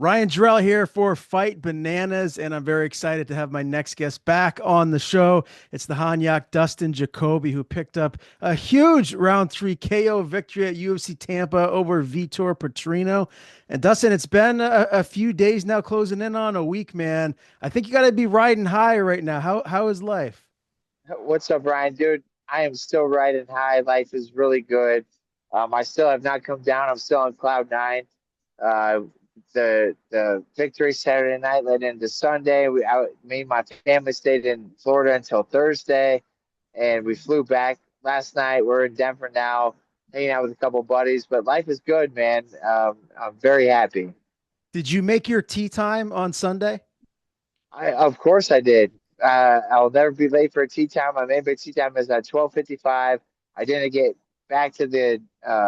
Ryan Jarrell here for Fight Bananas, and I'm very excited to have my next guest back on the show. It's the Hanyak Dustin Jacoby, who picked up a huge round three KO victory at UFC Tampa over Vitor Petrino. And Dustin, it's been a few days now, closing in on a week, man. I think you got to be riding high right now. How is life? What's up, Ryan? Dude, I am still riding high. Life is really good. I still have not come down. I'm still on cloud nine. Uh, the victory Saturday night led into Sunday. Me and my family stayed in Florida until Thursday, and we flew back last night. We're in Denver now, hanging out with a couple buddies. But life is good, man. I'm very happy. Did you make your tea time on Sunday? Of course I did. I'll never be late for a tea time. My main big tea time is at 12:55. I didn't get back to the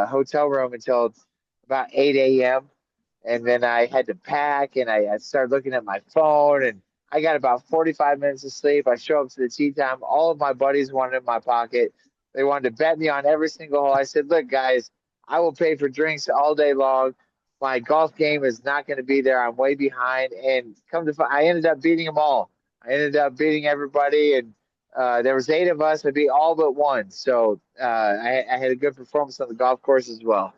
hotel room until about 8 a.m. And then I had to pack and I started looking at my phone and I got about 45 minutes of sleep. I show up to the tea time. All of my buddies wanted in my pocket. They wanted to bet me on every single hole. I said, look, guys, I will pay for drinks all day long. My golf game is not going to be there. I'm way behind. And I ended up beating them all. I ended up beating everybody. And there was eight of us. I beat all but one. So I had a good performance on the golf course as well.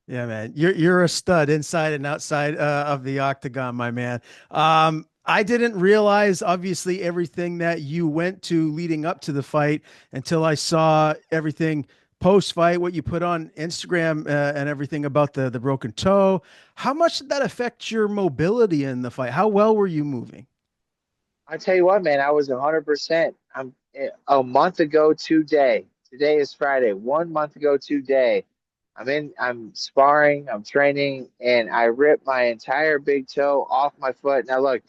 Yeah, man, you're a stud inside and outside of the octagon, my man. I didn't realize obviously everything that you went to leading up to the fight until I saw everything post fight, what you put on Instagram and everything about the broken toe. How much did that affect your mobility in the fight? How well were you moving? I tell you what, man, I was 100%. A month ago today. Today is Friday. 1 month ago today. I'm sparring, I'm training, and I ripped my entire big toe off my foot. Now look,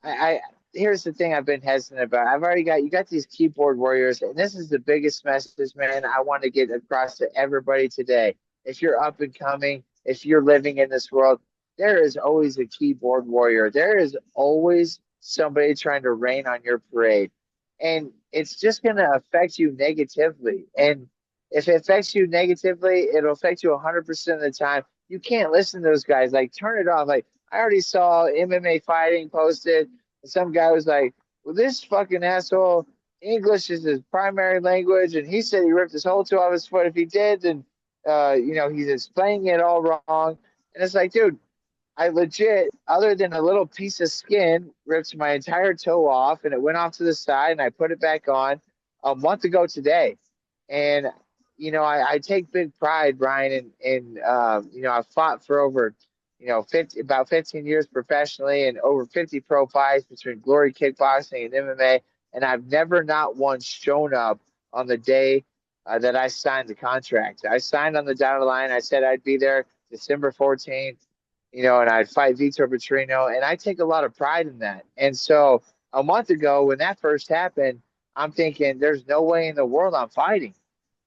I here's the thing I've been hesitant about. You got these keyboard warriors, and this is the biggest message, man, I want to get across to everybody today. If you're up and coming, if you're living in this world, there is always a keyboard warrior. There is always somebody trying to rain on your parade. And it's just going to affect you negatively. And if it affects you negatively, it'll affect you 100% of the time. You can't listen to those guys. Like, turn it off. Like, I already saw MMA fighting posted. And some guy was like, well, this fucking asshole, English is his primary language. And he said he ripped his whole toe off his foot. If he did, then, he's explaining it all wrong. And it's like, dude, I legit, other than a little piece of skin, ripped my entire toe off and it went off to the side and I put it back on a month ago today. And, I take big pride, Brian, I've fought for over, 15 years professionally and over 50 pro fights between Glory Kickboxing and MMA. And I've never not once shown up on the day that I signed the contract. I signed on the dotted line. I said I'd be there December 14th, and I'd fight Vitor Petrino. And I take a lot of pride in that. And so a month ago, when that first happened, I'm thinking, there's no way in the world I'm fighting.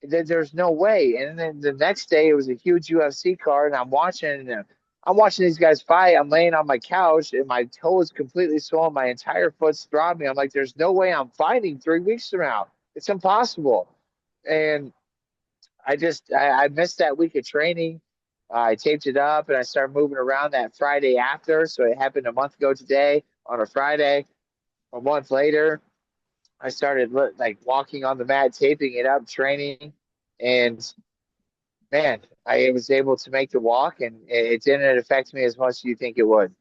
There's no way. And then the next day, it was a huge UFC card, and I'm watching these guys fight. I'm laying on my couch, and my toe is completely swollen. My entire foot's throbbing. I'm like, there's no way I'm fighting 3 weeks from now. It's impossible. And I missed that week of training. I taped it up and I started moving around that Friday after. So it happened a month ago today on a Friday. A month later, I started like walking on the mat, taping it up, training, and man, I was able to make the walk, and it didn't affect me as much as you think it would.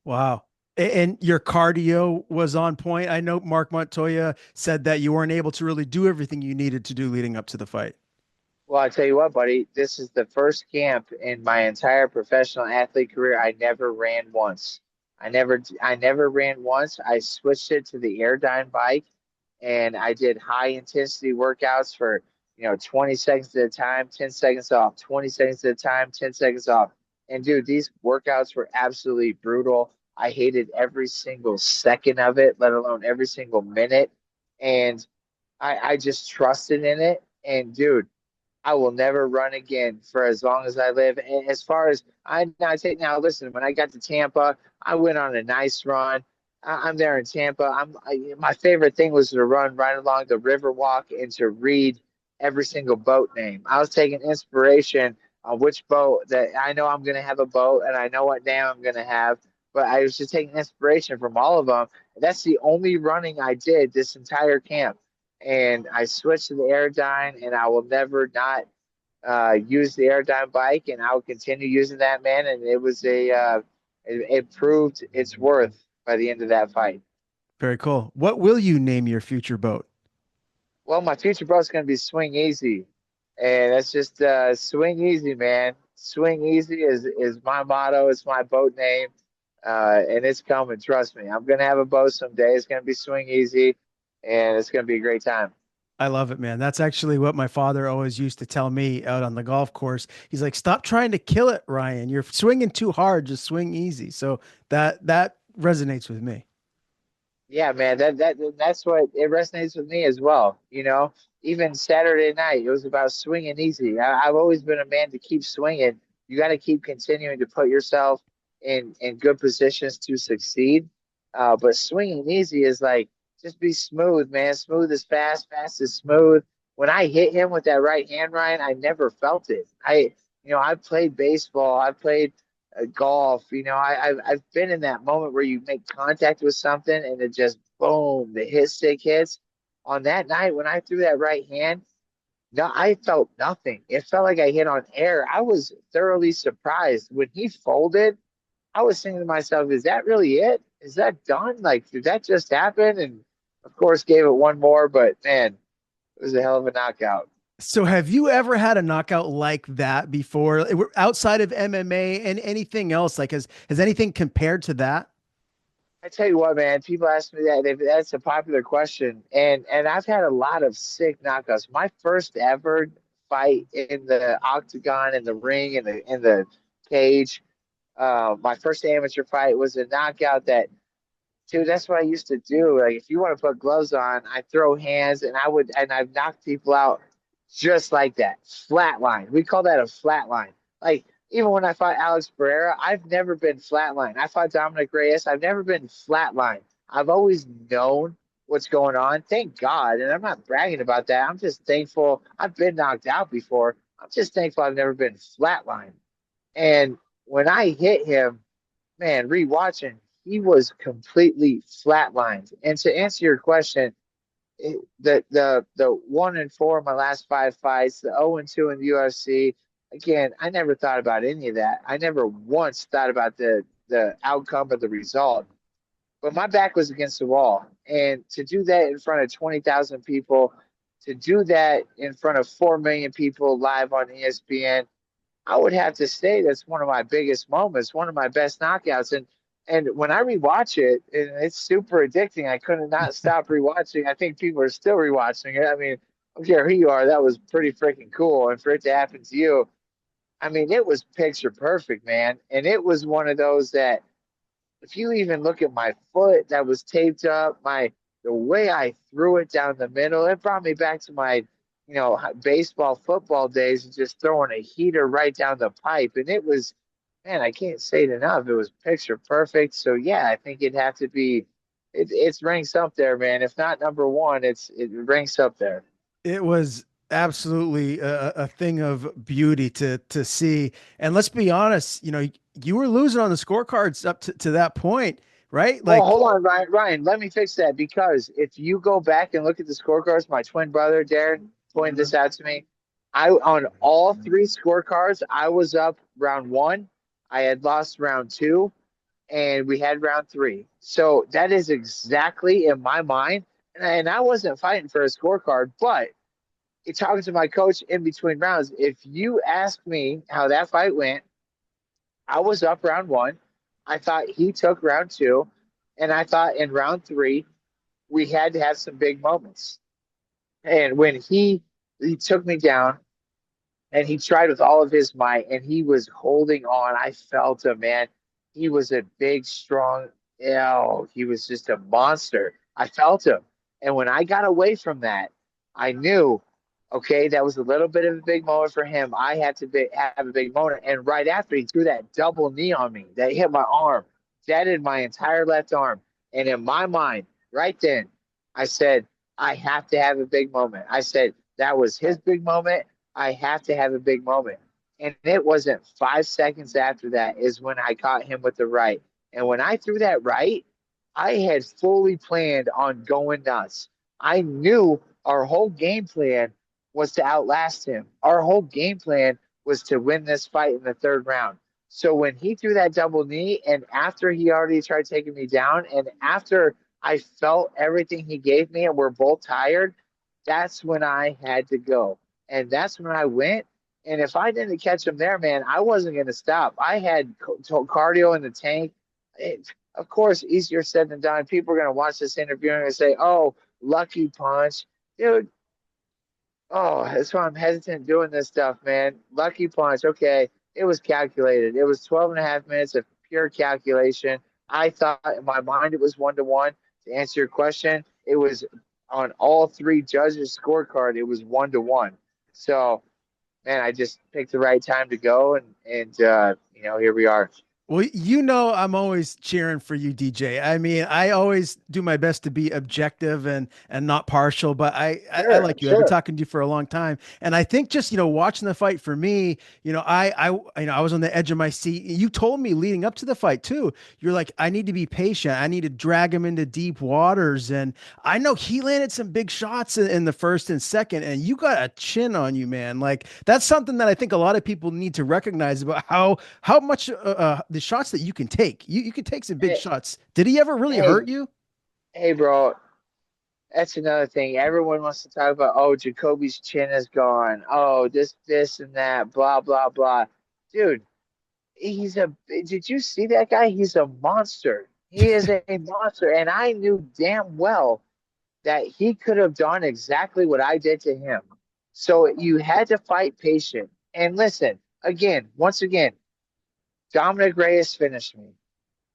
Wow. And your cardio was on point. I know Mark Montoya said that you weren't able to really do everything you needed to do leading up to the fight. Well, I tell you what, buddy, this is the first camp in my entire professional athlete career I never ran once. I never ran once. I switched it to the Airdyne bike and I did high intensity workouts for, 20 seconds at a time, 10 seconds off, 20 seconds at a time, 10 seconds off. And dude, these workouts were absolutely brutal. I hated every single second of it, let alone every single minute. And I just trusted in it. And dude, I will never run again for as long as I live. And as far as listen, when I got to Tampa, I went on a nice run. I'm there in Tampa. My favorite thing was to run right along the river walk and to read every single boat name. I was taking inspiration on which boat that I know I'm going to have a boat and I know what name I'm going to have. But I was just taking inspiration from all of them. That's the only running I did this entire camp. And I switched to the Aerodyne, and I will never not use the Aerodyne bike, and I will continue using that, man. And it was it proved its worth by the end of that fight. Very cool. What will you name your future boat? Well, my future bro's gonna be Swing Easy, and that's just Swing Easy, man. Swing Easy is my motto. It's my boat name, and it's coming. Trust me, I'm gonna have a boat someday. It's gonna be Swing Easy, and it's gonna be a great time. I love it, man. That's actually what my father always used to tell me out on the golf course. He's like, "Stop trying to kill it, Ryan. You're swinging too hard. Just swing easy." So that resonates with me. Yeah, man, that's what it resonates with me as well. You know, even Saturday night, it was about swinging easy. I've always been a man to keep swinging. You got to keep continuing to put yourself in good positions to succeed. But swinging easy is like just be smooth, man. Smooth is fast, fast is smooth. When I hit him with that right hand, Ryan, I never felt it. I played baseball. I played golf. I've been in that moment where you make contact with something and it just boom, the hit stick hits. On that night when I threw that right hand, no, I felt nothing. It felt like I hit on air. I was thoroughly surprised when he folded. I was thinking to myself, "Is that really it? Is that done? Like, did that just happen?" And of course, gave it one more. But man, it was a hell of a knockout. So have you ever had a knockout like that before, outside of MMA and anything else? Like, has anything compared to that? I tell you what, man. People ask me that. That's a popular question, and I've had a lot of sick knockouts. My first ever fight in the octagon, in the ring, in the cage. My first amateur fight was a knockout that, dude. That's what I used to do. Like, if you want to put gloves on, I throw hands, and I've knocked people out just like that, flatline. We call that a flatline. Like, even when I fought Alex Pereira, I've never been flatline. I fought Dominic Reyes. I've never been flatline. I've always known what's going on. Thank God. And I'm not bragging about that. I'm just thankful. I've been knocked out before. I'm just thankful I've never been flatline. And when I hit him, man, rewatching, he was completely flatlined. And to answer your question, the 1-4 in my last five fights, the 0-2 in the UFC. Again, I never thought about any of that. I never once thought about the outcome of the result. But my back was against the wall, and to do that in front of 20,000 people, to do that in front of 4 million people live on ESPN, I would have to say that's one of my biggest moments, one of my best knockouts. And when I rewatch it, and it's super addicting. I couldn't not stop rewatching. I think people are still rewatching it. I mean, I don't care who you are, that was pretty freaking cool. And for it to happen to you, I mean, it was picture perfect, man. And it was one of those that, if you even look at my foot that was taped up, the way I threw it down the middle, it brought me back to my, baseball, football days, and just throwing a heater right down the pipe. And it was, man, I can't say it enough. It was picture perfect. So yeah, I think it'd have to be, it's ranks up there, man. If not number one, it ranks up there. It was absolutely a thing of beauty to see. And let's be honest, you were losing on the scorecards up to that point, right? Well, Like, hold on, Ryan. Ryan, let me fix that, because if you go back and look at the scorecards, my twin brother Darren pointed this out to me. I on all three scorecards, I was up round one. I had lost round two, and we had round three. So that is exactly in my mind. And I wasn't fighting for a scorecard, but talking to my coach in between rounds, if you ask me how that fight went, I was up round one. I thought he took round two. And I thought in round three, we had to have some big moments. And when he took me down, and he tried with all of his might, and he was holding on. I felt him, man. He was a big, strong L. He was just a monster. I felt him. And when I got away from that, I knew, okay, that was a little bit of a big moment for him. I had to have a big moment. And right after, he threw that double knee on me that hit my arm, deaded my entire left arm. And in my mind, right then, I said, I have to have a big moment. I said, that was his big moment. I have to have a big moment. And it wasn't 5 seconds after that is when I caught him with the right. And when I threw that right, I had fully planned on going nuts. I knew our whole game plan was to outlast him. Our whole game plan was to win this fight in the third round. So when he threw that double knee, and after he already tried taking me down, and after I felt everything he gave me, and we're both tired, that's when I had to go. And that's when I went. And if I didn't catch him there, man, I wasn't going to stop. I had cardio in the tank. Of course, easier said than done. People are going to watch this interview and say, oh, lucky punch. Dude, oh, that's why I'm hesitant doing this stuff, man. Lucky punch. Okay. It was calculated. It was 12 and a half minutes of pure calculation. I thought in my mind it was 1-1. To answer your question, it was on all three judges' scorecard, it was 1-1. So, man, I just picked the right time to go, and here we are. Well, I'm always cheering for you, DJ. I mean, I always do my best to be objective and not partial, but I Sure, like you. I've been sure. talking to you for a long time, and I think just watching the fight for me, I was on the edge of my seat. You told me leading up to the fight too. You're like, I need to be patient. I need to drag him into deep waters, and I know he landed some big shots in the first and second, and you got a chin on you, man. Like that's something that I think a lot of people need to recognize about how much the shots that you can take. You can take some big Hey, shots. Did he ever really hey, hurt you? hey, bro. That's another thing. Everyone wants to talk about, oh, Jacoby's chin is gone. Oh, this, and that, blah, blah, blah. Dude, did you see that guy? He's a monster. He is a monster. And I knew damn well that he could have done exactly what I did to him. So you had to fight patient. And listen, once again, Dominic Reyes finished me.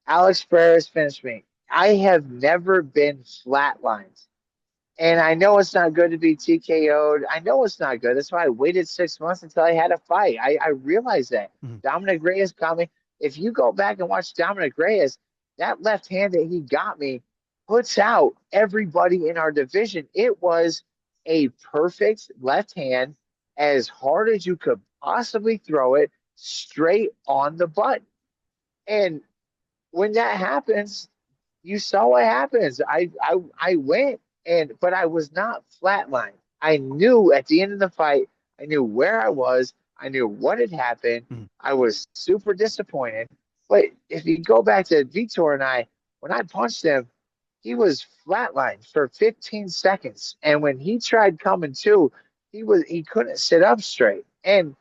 Alex Perez finished me. I have never been flatlined. And I know it's not good to be TKO'd. I know it's not good. That's why I waited 6 months until I had a fight. I realized that. Mhm. Dominic Reyes got me. If you go back and watch Dominic Reyes, that left hand that he got me puts out everybody in our division. It was a perfect left hand, as hard as you could possibly throw it, straight on the butt. And when that happens, you saw what happens. I went, but I was not flatlined. I knew at the end of the fight, I knew where I was. I knew what had happened. Mhm. I was super disappointed. But if you go back to Vitor and I, when I punched him, he was flatlined for 15 seconds. And when he tried coming to, he couldn't sit up straight. And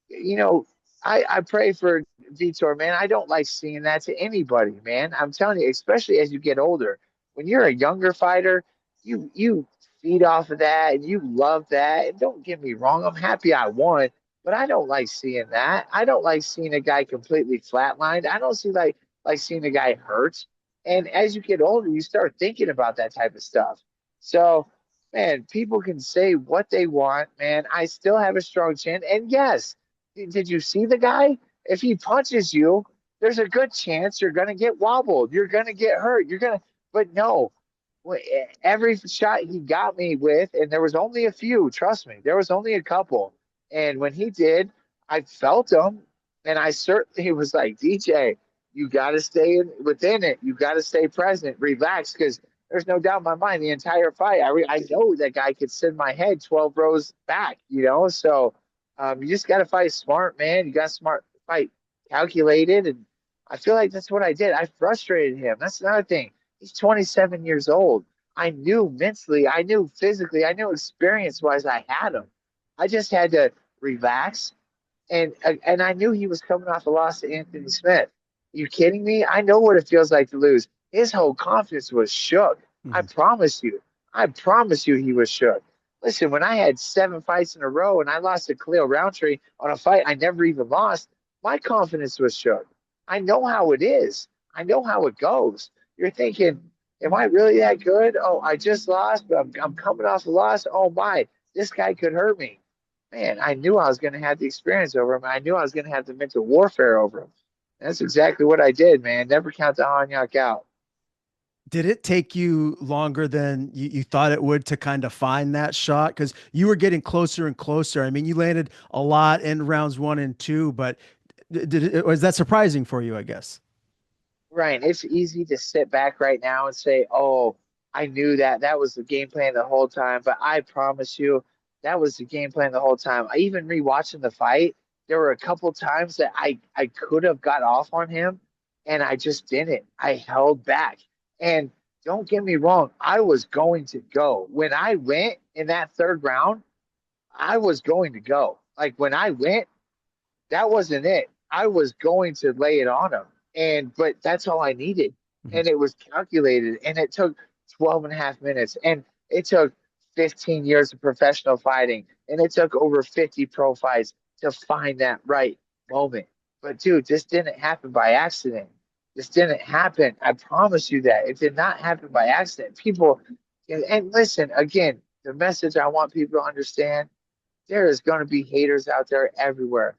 you know, I pray for Vitor, man. I don't like seeing that to anybody, man. I'm telling you, especially as you get older. When you're a younger fighter, you feed off of that and you love that. And don't get me wrong, I'm happy I won, but I don't like seeing that. I don't like seeing a guy completely flatlined. I don't see like seeing a guy hurt. And as you get older, you start thinking about that type of stuff. So, man, people can say what they want, man. I still have a strong chin. And yes, did you see the guy? If he punches you, there's a good chance you're going to get wobbled. You're going to get hurt. But no, every shot he got me with, and there was only a few, trust me, there was only a couple. And when he did, I felt him, and I certainly was like, DJ, you got to stay within it. You got to stay present, relax, because there's no doubt in my mind the entire fight. I know that guy could send my head 12 rows back, So you just got to fight smart, man. You got to fight calculated, and I feel like that's what I did. I frustrated him. That's another thing. He's 27 years old. I knew mentally, I knew physically, I knew experience wise I had him. I just had to relax, and I knew he was coming off a loss to Anthony Smith. You kidding me? I know what it feels like to lose. His whole confidence was shook. I Mhm. promise you. I promise you he was shook. Listen, when I had 7 fights in a row and I lost to Khalil Roundtree on a fight I never even lost, my confidence was shook. I know how it is. I know how it goes. You're thinking, am I really that good? Oh, I just lost, but I'm coming off a loss. Oh my, this guy could hurt me. Man, I knew I was going to have the experience over him. I knew I was going to have the mental warfare over him. That's exactly what I did, man. Never count the Hanyak out. Did it take you longer than you thought it would to kind of find that shot? Because you were getting closer and closer. I mean, you landed a lot in rounds one and two, but was that surprising for you, I guess? Right. It's easy to sit back right now and say, "Oh, I knew that. That was the game plan the whole time." But I promise you, that was the game plan the whole time. I even rewatching the fight, there were a couple times that I could have got off on him, and I just didn't. I held back. And don't get me wrong, I was going to go. When I went in that third round, I was going to go. Like when I went, that wasn't it. I was going to lay it on him. But that's all I needed. Mhm. And it was calculated. And it took 12 and a half minutes. And it took 15 years of professional fighting. And it took over 50 pro fights to find that right moment. But dude, this didn't happen by accident. This didn't happen. I promise you that. It did not happen by accident. People, and listen, again, the message I want people to understand, there is going to be haters out there everywhere.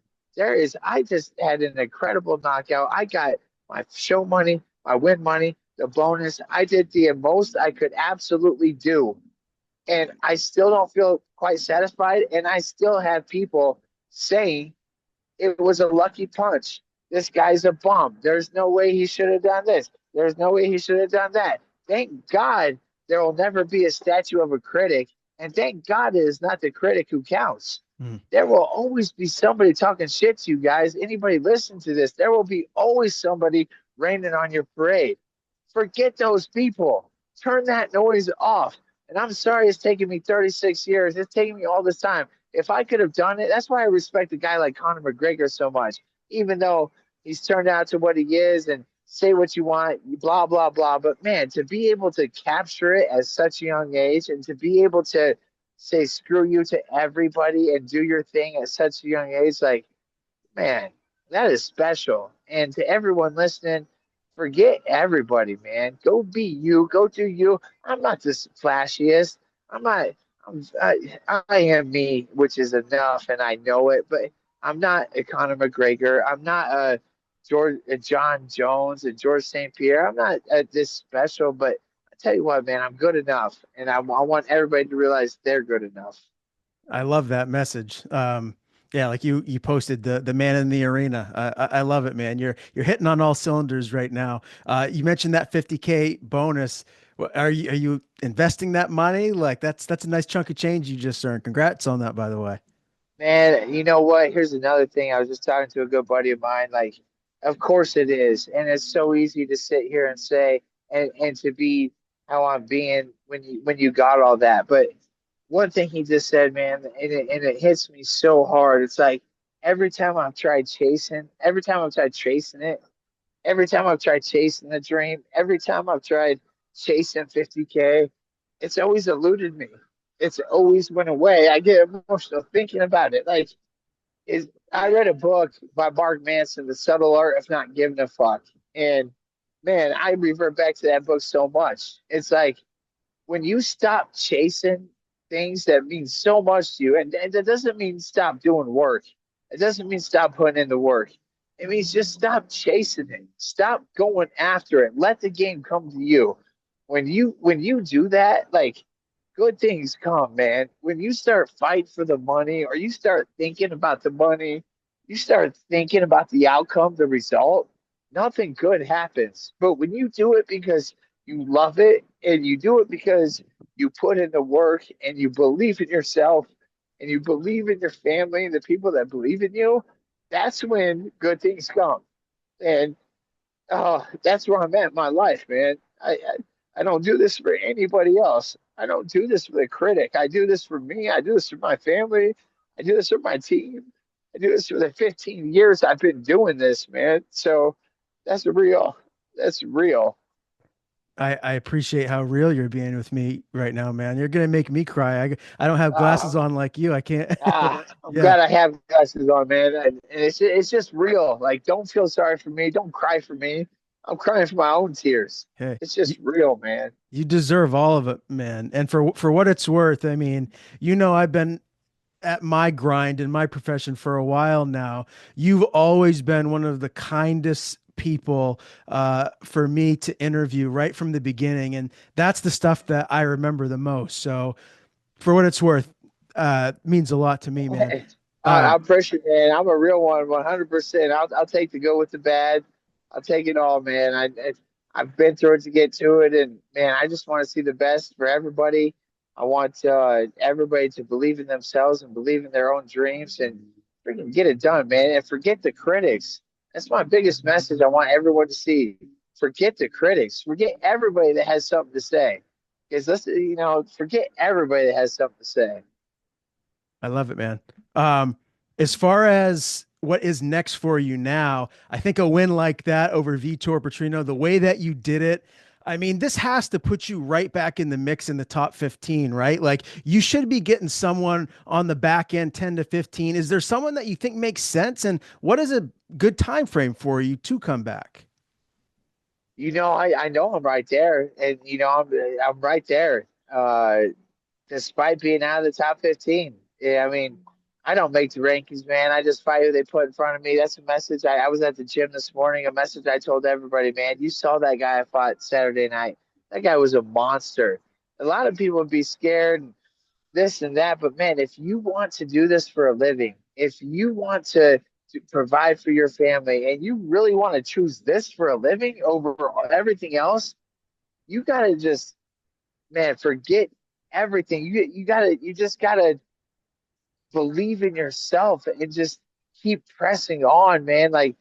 I just had an incredible knockout. I got my show money, my win money, the bonus. I did the most I could absolutely do. And I still don't feel quite satisfied. And I still have people saying it was a lucky punch. This guy's a bum. There's no way he should have done this. There's no way he should have done that. Thank God there will never be a statue of a critic. And thank God it is not the critic who counts. Mhm. There will always be somebody talking shit to you guys. Anybody listen to this, there will be always somebody raining on your parade. Forget those people. Turn that noise off. And I'm sorry it's taken me 36 years. It's taken me all this time. If I could have done it, that's why I respect a guy like Conor McGregor so much, even though he's turned out to what he is and say what you want, blah, blah, blah. But man, to be able to capture it at such a young age and to be able to say screw you to everybody and do your thing at such a young age, like, man, that is special. And to everyone listening, forget everybody, man. Go be you. Go do you. I'm not the flashiest. I'm not. I am me, which is enough, and I know it. But I'm not a Conor McGregor. I'm not a John Jones and George St. Pierre. I'm not this special. But I tell you what, man, I'm good enough, and I want everybody to realize they're good enough. I love that message. Yeah, like you posted the man in the arena. I love it, man. You're hitting on all cylinders right now. You mentioned that 50K bonus. Are you investing that money? Like that's a nice chunk of change you just earned. Congrats on that, by the way. Man, you know what? Here's another thing. I was just talking to a good buddy of mine. Like, of course it is. And it's so easy to sit here and say and to be how I'm being when you got all that. But one thing he just said, man, and it hits me so hard. It's like every time I've tried chasing it, every time I've tried chasing the dream, every time I've tried chasing 50K, it's always eluded me. It's always went away. I get emotional thinking about it. Like, I read a book by Mark Manson, The Subtle Art of Not Giving a Fuck. And man, I revert back to that book so much. It's like when you stop chasing things that mean so much to you, and that doesn't mean stop doing work. It doesn't mean stop putting in the work. It means just stop chasing it. Stop going after it. Let the game come to you. When you do that, like good things come, man. When you start fighting for the money or you start thinking about the money, you start thinking about the outcome, the result, nothing good happens. But when you do it because you love it and you do it because you put in the work and you believe in yourself and you believe in your family and the people that believe in you, that's when good things come. And that's where I'm at in my life, man. I don't do this for anybody else. I don't do this for the critic. I do this for me. I do this for my family. I do this for my team. I do this for the 15 years I've been doing this, man. So that's real. That's real. I appreciate how real you're being with me right now, man. You're gonna make me cry. I don't have glasses Uh, on like you. I can't. I'm Yeah. glad I have glasses on, man. And it's just real. Like, don't feel sorry for me. Don't cry for me. I'm crying for my own tears. Hey, It's just real, man. you deserve all of it, man. And for what it's worth, I mean, I've been at my grind in my profession for a while now. You've always been one of the kindest people for me to interview right from the beginning, and that's the stuff that I remember the most. So, for what it's worth, means a lot to me, man. I Um, appreciate it, man. I'm a real one, 100%. I'll take the good with the bad. I'll take it all, man. I've been through it to get to it, and man, I just want to see the best for everybody. I want everybody to believe in themselves and believe in their own dreams and freaking get it done, man. And forget the critics. That's my biggest message. I want everyone to see. Forget the critics. Forget everybody that has something to say. Because let's, forget everybody that has something to say. I love it, man. Um, as far as what is next for you now, I think a win like that over Vitor Petrino, the way that you did it, I mean, this has to put you right back in the mix in the top 15, right? Like you should be getting someone on the back end 10 to 15. Is there someone that you think makes sense? And what is a good time frame for you to come back? I know I'm right there, and I'm right there. Despite being out of the top 15, yeah, I mean, I don't make the rankings, man. I just fight who they put in front of me. That's a message. I was at the gym this morning. A message I told everybody, man. You saw that guy I fought Saturday night. That guy was a monster. A lot of people would be scared, this and that. But man, if you want to do this for a living, if you want to provide for your family, and you really want to choose this for a living over everything else, you gotta just, man, forget everything. You just gotta believe in yourself and just keep pressing on, man. Like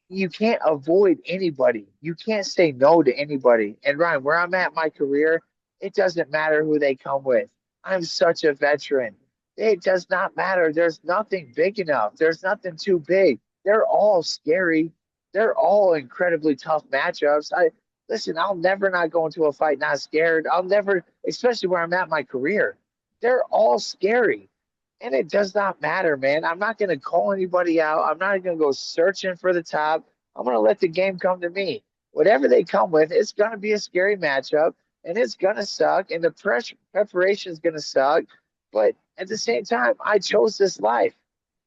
you can't avoid anybody. You can't say no to anybody. And Ryan, where I'm at in my career, it doesn't matter who they come with. I'm such a veteran. It does not matter. There's nothing big enough. There's nothing too big. They're all scary. They're all incredibly tough matchups. I listen, I'll never not go into a fight not scared. I'll never, especially where I'm at in my career. They're all scary. And it does not matter, man. I'm not going to call anybody out. I'm not going to go searching for the top. I'm going to let the game come to me. Whatever they come with, it's going to be a scary matchup and it's going to suck. And the preparation is going to suck. But at the same time, I chose this life.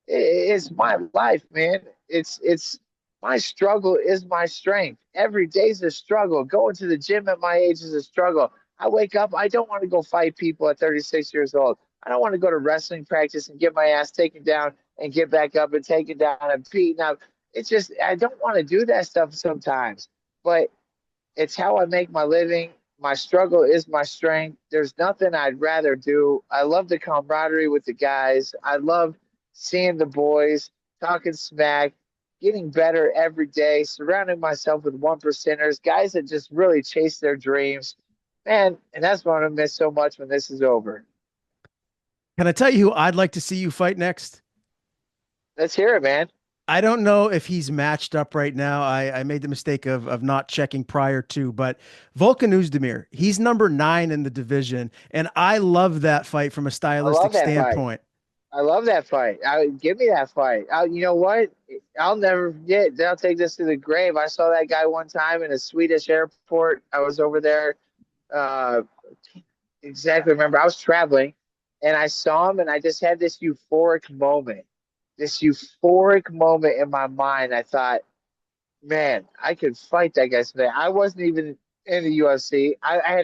It's my life, man. It's my struggle is my strength. Every day's a struggle. Going to the gym at my age is a struggle. I wake up, I don't want to go fight people at 36 years old. I don't want to go to wrestling practice and get my ass taken down and get back up and taken down and beaten up. It's just I don't want to do that stuff sometimes. But it's how I make my living. My struggle is my strength. There's nothing I'd rather do. I love the camaraderie with the guys. I love seeing the boys, talking smack, getting better every day, surrounding myself with one percenters, guys that just really chase their dreams. Man, and that's what I'm gonna miss so much when this is over. Can I tell you who I'd like to see you fight next? Let's hear it, man. I don't know if he's matched up right now. I made the mistake of not checking prior to, but Volkan Oezdemir, he's number 9 in the division, and I love that fight from a I love stylistic that fight. standpoint. I love that fight. Give me that fight. You know what? I'll never forget. I'll take this to the grave. I saw that guy one time in a Swedish airport. I was over there. Uh, exactly remember. I was traveling, and I saw him, and I just had this euphoric moment. This euphoric moment in my mind. I thought, man, I could fight that guy someday. I wasn't even in the UFC. I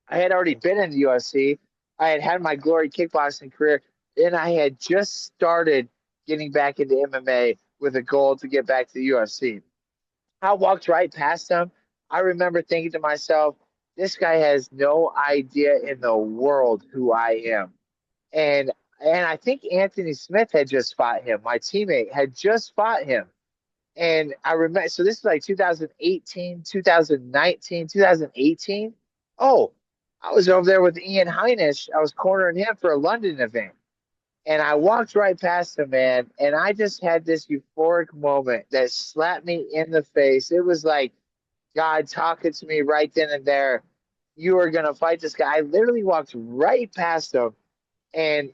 had already been in the UFC. I had had my glory kickboxing career, and I had just started getting back into MMA with a goal to get back to the UFC. I walked right past him. I remember thinking to myself, this guy has no idea in the world who I am. And I think Anthony Smith had just fought him. My teammate had just fought him. And I remember, so this is like 2018, 2019, 2018. Oh, I was over there with Ian Heinisch. I was cornering him for a London event. And I walked right past him, man. And I just had this euphoric moment that slapped me in the face. It was like God talking to me right then and there. You are going to fight this guy. I literally walked right past him and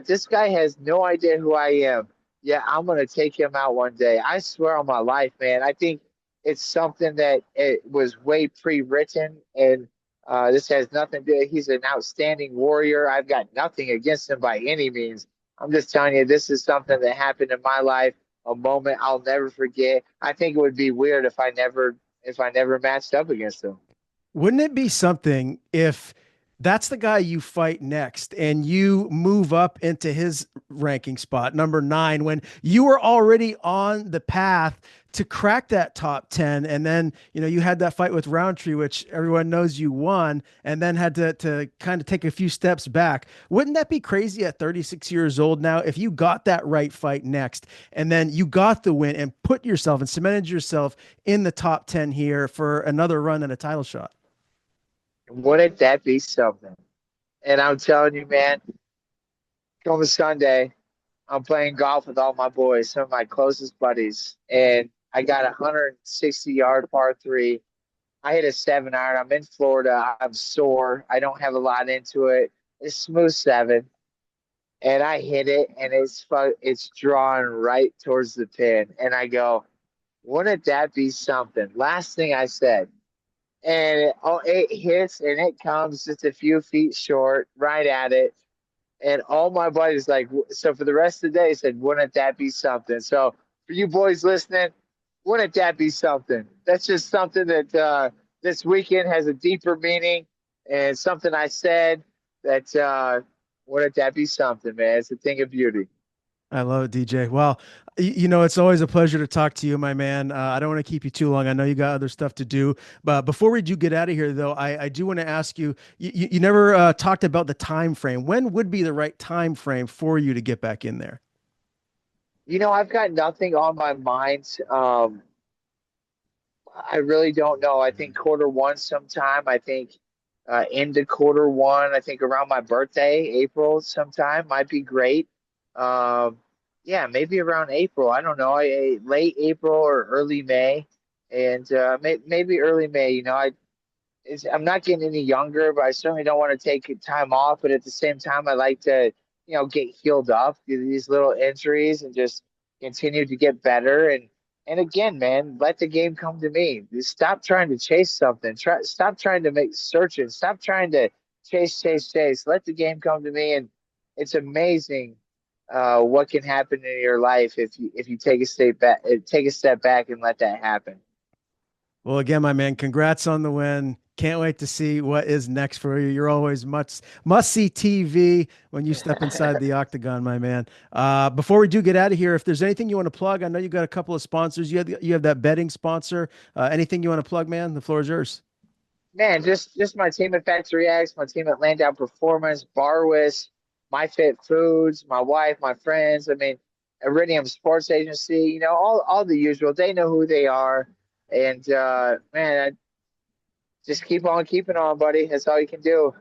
this guy has no idea who I am. Yeah, I'm gonna take him out one day. I swear on my life, man. I think it's something that it was way pre-written, and this has nothing to do. He's an outstanding warrior. I've got nothing against him by any means. I'm just telling you, this is something that happened in my life. a moment I'll never forget. I think it would be weird if I never matched up against him. Wouldn't it be something if that's the guy you fight next and you move up into his ranking spot, number nine, when you were already on the path to crack that top 10? And then, you had that fight with Roundtree, which everyone knows you won, and then had to kind of take a few steps back. Wouldn't that be crazy at 36 years old now if you got that right fight next and then you got the win and put yourself and cemented yourself in the top 10 here for another run and a title shot? Wouldn't that be something? And I'm telling you, man, come Sunday, I'm playing golf with all my boys, some of my closest buddies, and I got a 160-yard par three. I hit a 7 iron. I'm in Florida. I'm sore. I don't have a lot into it. It's smooth seven, and I hit it, and it's drawn right towards the pin. And I go, wouldn't that be something? Last thing I said. And it hits, and it comes just a few feet short, right at it. And all my buddies like, so for the rest of the day, said, wouldn't that be something? So for you boys listening, wouldn't that be something? That's just something that this weekend has a deeper meaning, and something I said that wouldn't that be something, man? It's a thing of beauty. I love it, DJ. Well, it's always a pleasure to talk to you, my man. I don't want to keep you too long. I know you got other stuff to do. But before we do get out of here, though, I do want to ask you, you never talked about the time frame. When would be the right time frame for you to get back in there? I've got nothing on my mind. I really don't know. I think quarter one sometime. I think into quarter one. I think around my birthday, April sometime might be great. Um, yeah, maybe around April. I don't know. Late April or early May, and maybe early May. I'm not getting any younger, but I certainly don't want to take time off. But at the same time, I like to, get healed up, get these little injuries, and just continue to get better. And again, man, let the game come to me. Just stop trying to chase something. Stop trying to make searches. Stop trying to chase. Let the game come to me, and it's amazing what can happen in your life if you take a step back and let that happen. Well, again, my man, congrats on the win. Can't wait to see what is next for you. You're always must see TV when you step inside the octagon, my man. Before we do get out of here, if there's anything you want to plug, I know you got a couple of sponsors. You have that betting sponsor. Anything you want to plug, man? The floor is yours. Man, just my team at Factory X, my team at Landau Performance, Barwis, My Fit Foods, my wife, my friends. I mean, Iridium Sports Agency. All the usual. They know who they are, and man, just keep on keeping on, buddy. That's all you can do.